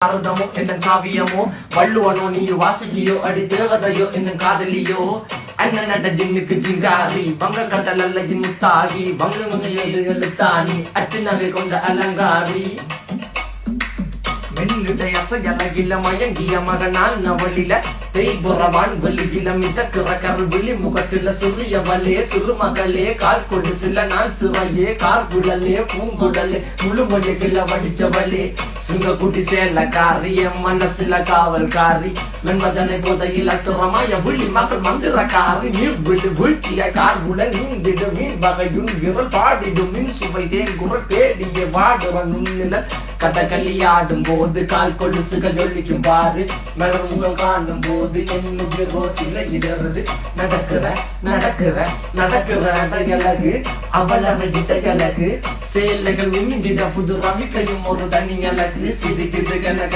பாரதமோ என்ன காவியமோ வள்ளுவனோ நீ வாசுகியோ அடி தேவதையோ என்ன காதலியோ அண்ணன் நட ஜின்னுக்கு ஜிங்காரி பங்க கட்டலல்ல முத்தாகி பங்க எழுத்தாணி அச்சு நகை கொண்ட அலங்காரி மென்னுடைய அசையலகில மயங்கிய மகனால் நவலில தேய்புறவான் வெளியில மிதக்கிற கருவிழி முகத்தில சிறியவளே சிறுமகளே கால் கொண்டு சில நாள் சிறையே கார்குழலே பூங்குழலே முழுமொழிகள வடிச்சவளே சுங்க குட்டி சேலக்காரி என் மனசுல காவல்காரி மென்பதனை போதையில் அத்துறமாய விழி மகள் மந்திரக்காரி நீர் விழி வீழ்ச்சிய கார்குழல் நீந்திடும் மீன் வகையும் விரல் பாடிடும் மின் சுவை தேங்குறல் தேடிய வாடுற நுண்ணில கதகளியாடும் போது கால் கொலுசுகள் ஒழிக்கும் பாரு மலர்முகம் காணும் போது என்னுடைய ரோசில இடறது நடக்கிற நடக்கிற நடக்கிற அழகு அவளகிட்ட அழகு சேலைகள் மின்னிட புது ரவிக்கையும் ஒரு தனி அழகு சிரிக்கிட்டு